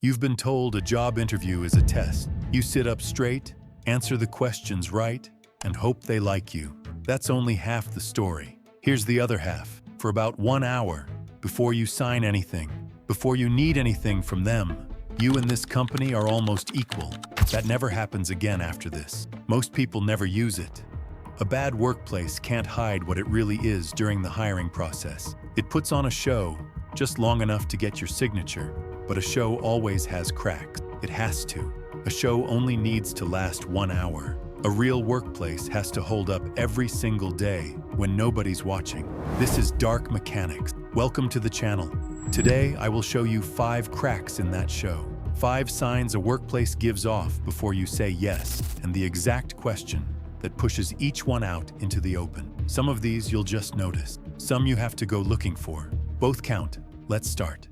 You've been told a job interview is a test. You sit up straight, answer the questions right, and hope they like you. That's only half the story. Here's the other half. For about 1 hour, before you sign anything, before you need anything from them, you and this company are almost equal. That never happens again after this. Most people never use it. A bad workplace can't hide what it really is during the hiring process. It puts on a show, just long enough to get your signature, but a show always has cracks. It has to. A show only needs to last 1 hour. A real workplace has to hold up every single day when nobody's watching. This is Dark Mechanics. Welcome to the channel. Today, I will show you 5 cracks in that show. 5 signs a workplace gives off before you say yes, and the exact question that pushes each one out into the open. Some of these you'll just notice. Some you have to go looking for. Both count. Let's start.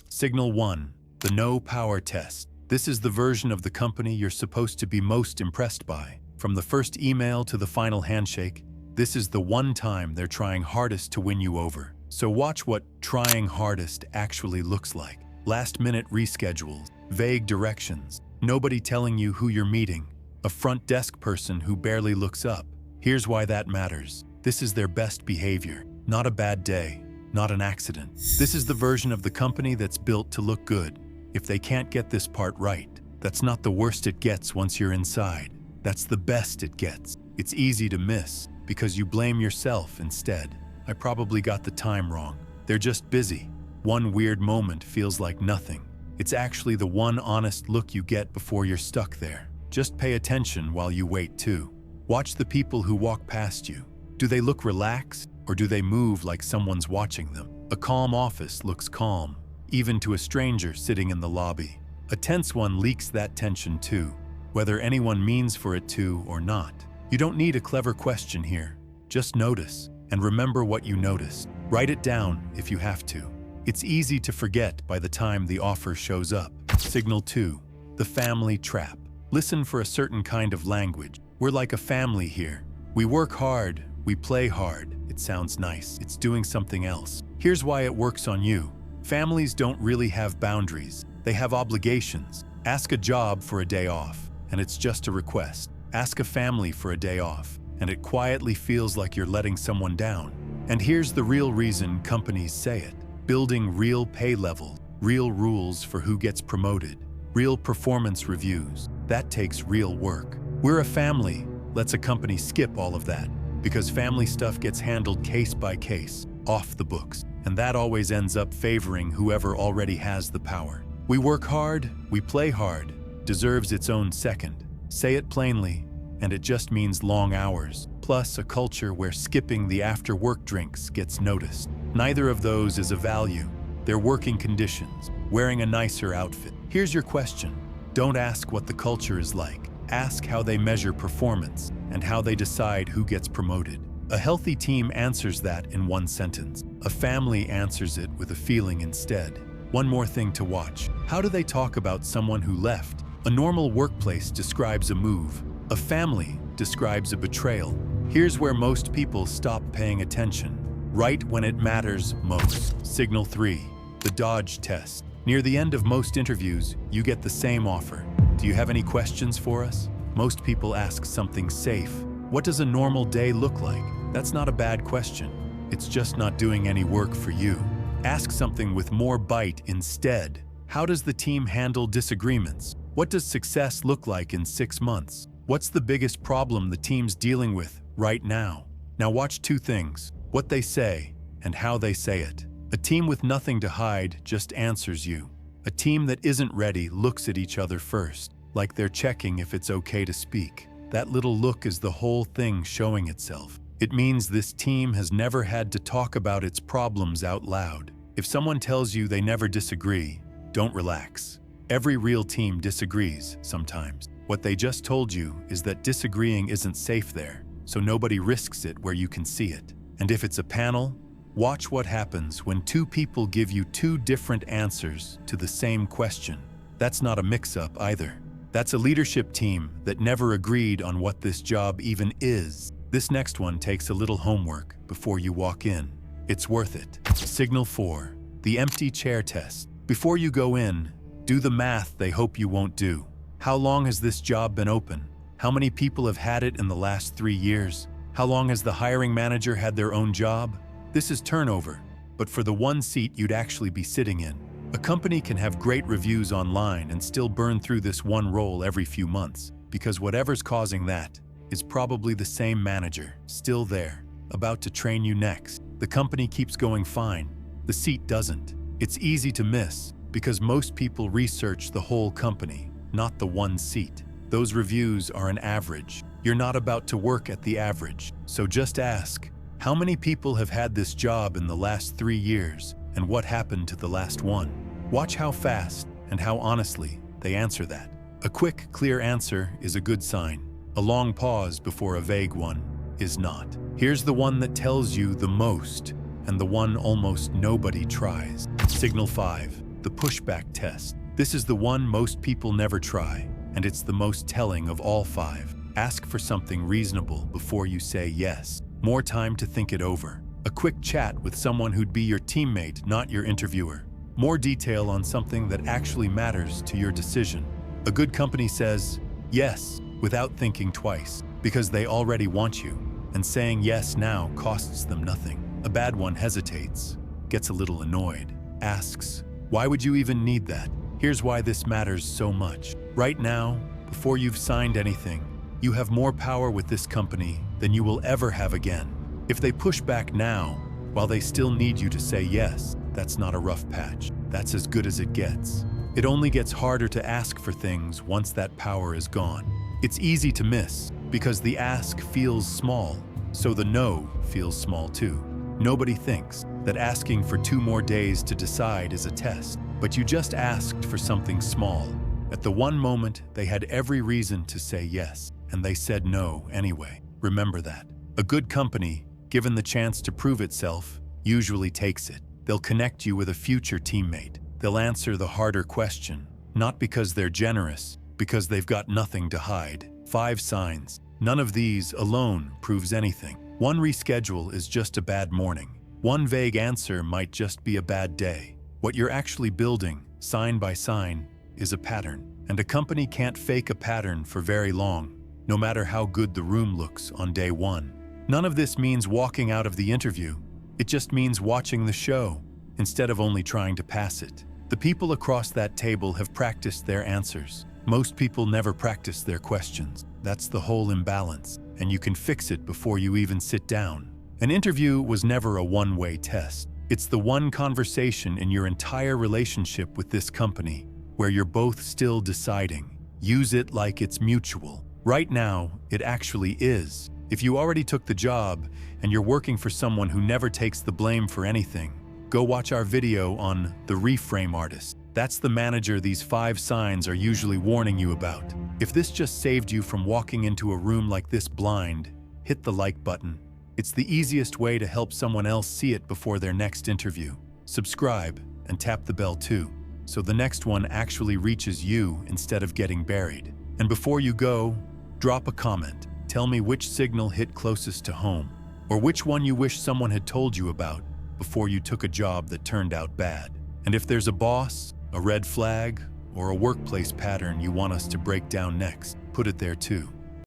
Signal 1, the no power test. This is the version of the company you're supposed to be most impressed by. From the first email to the final handshake, this is the one time they're trying hardest to win you over. So watch what trying hardest actually looks like. Last-minute reschedules, vague directions, nobody telling you who you're meeting, a front desk person who barely looks up. Here's why that matters. This is their best behavior, not a bad day, not an accident. This is the version of the company that's built to look good. If they can't get this part right, that's not the worst it gets once you're inside. That's the best it gets. It's easy to miss because you blame yourself instead. I probably got the time wrong. They're just busy. One weird moment feels like nothing. It's actually the one honest look you get before you're stuck there. Just pay attention while you wait too. Watch the people who walk past you. Do they look relaxed or do they move like someone's watching them? A calm office looks calm, even to a stranger sitting in the lobby. A tense one leaks that tension too, whether anyone means for it to or not. You don't need a clever question here. Just notice and remember what you noticed. Write it down if you have to. It's easy to forget by the time the offer shows up. Signal 2, the family trap. Listen for a certain kind of language. We're like a family here. We work hard, we play hard. It sounds nice. It's doing something else. Here's why it works on you. Families don't really have boundaries. They have obligations. Ask a job for a day off, and it's just a request. Ask a family for a day off, and it quietly feels like you're letting someone down. And here's the real reason companies say it. Building real pay levels, real rules for who gets promoted, real performance reviews. That takes real work. We're a family. Let's a company skip all of that, because family stuff gets handled case by case, off the books. And that always ends up favoring whoever already has the power. We work hard, we play hard, deserves its own second. Say it plainly, and it just means long hours, plus a culture where skipping the after-work drinks gets noticed. Neither of those is a value. They're working conditions, wearing a nicer outfit. Here's your question. Don't ask what the culture is like. Ask how they measure performance and how they decide who gets promoted. A healthy team answers that in one sentence. A family answers it with a feeling instead. One more thing to watch. How do they talk about someone who left? A normal workplace describes a move. A family describes a betrayal. Here's where most people stop paying attention. Right when it matters most. Signal 3, the dodge test. Near the end of most interviews, you get the same offer. Do you have any questions for us? Most people ask something safe. What does a normal day look like? That's not a bad question. It's just not doing any work for you. Ask something with more bite instead. How does the team handle disagreements? What does success look like in 6 months? What's the biggest problem the team's dealing with right now? Now watch 2 things, what they say and how they say it. A team with nothing to hide just answers you. A team that isn't ready looks at each other first, like they're checking if it's okay to speak. That little look is the whole thing showing itself. It means this team has never had to talk about its problems out loud. If someone tells you they never disagree, don't relax. Every real team disagrees sometimes. What they just told you is that disagreeing isn't safe there, so nobody risks it where you can see it. And if it's a panel, watch what happens when 2 people give you 2 different answers to the same question. That's not a mix-up either. That's a leadership team that never agreed on what this job even is. This next one takes a little homework before you walk in. It's worth it. Signal 4, the empty chair test. Before you go in, Do the math they hope you won't do. How long has this job been open? How many people have had it in the last 3 years? How long has the hiring manager had their own job? This is turnover, but for the one seat you'd actually be sitting in. A company can have great reviews online and still burn through this one role every few months, because whatever's causing that is probably the same manager, still there, about to train you next. The company keeps going fine. The seat doesn't. It's easy to miss, because most people research the whole company, not the one seat. Those reviews are an average. You're not about to work at the average. So just ask, how many people have had this job in the last 3 years, and what happened to the last one? Watch how fast and how honestly they answer that. A quick, clear answer is a good sign. A long pause before a vague one is not. Here's the one that tells you the most, and the one almost nobody tries. Signal 5, the pushback test. This is the one most people never try, and it's the most telling of all 5. Ask for something reasonable before you say yes. More time to think it over. A quick chat with someone who'd be your teammate, not your interviewer. More detail on something that actually matters to your decision. A good company says yes without thinking twice, because they already want you, and saying yes now costs them nothing. A bad one hesitates, gets a little annoyed, asks, why would you even need that? Here's why this matters so much. Right now, before you've signed anything, you have more power with this company than you will ever have again. If they push back now, while they still need you to say yes, that's not a rough patch. That's as good as it gets. It only gets harder to ask for things once that power is gone. It's easy to miss, because the ask feels small, so the no feels small too. Nobody thinks that asking for 2 more days to decide is a test, but you just asked for something small. At the one moment, they had every reason to say yes, and they said no anyway. Remember that. A good company, given the chance to prove itself, usually takes it. They'll connect you with a future teammate. They'll answer the harder question, not because they're generous, because they've got nothing to hide. 5 signs. None of these alone proves anything. One reschedule is just a bad morning. One vague answer might just be a bad day. What you're actually building, sign by sign, is a pattern. And a company can't fake a pattern for very long, no matter how good the room looks on day 1. None of this means walking out of the interview. It just means watching the show, instead of only trying to pass it. The people across that table have practiced their answers. Most people never practice their questions. That's the whole imbalance, and you can fix it before you even sit down. An interview was never a one-way test. It's the one conversation in your entire relationship with this company where you're both still deciding. Use it like it's mutual. Right now, it actually is. If you already took the job and you're working for someone who never takes the blame for anything, go watch our video on the reframe artist. That's the manager these 5 signs are usually warning you about. If this just saved you from walking into a room like this blind, hit the like button. It's the easiest way to help someone else see it before their next interview. Subscribe and tap the bell too, so the next one actually reaches you instead of getting buried. And before you go, drop a comment. Tell me which signal hit closest to home, or which one you wish someone had told you about before you took a job that turned out bad. And if there's a boss, a red flag, or a workplace pattern you want us to break down next, put it there too.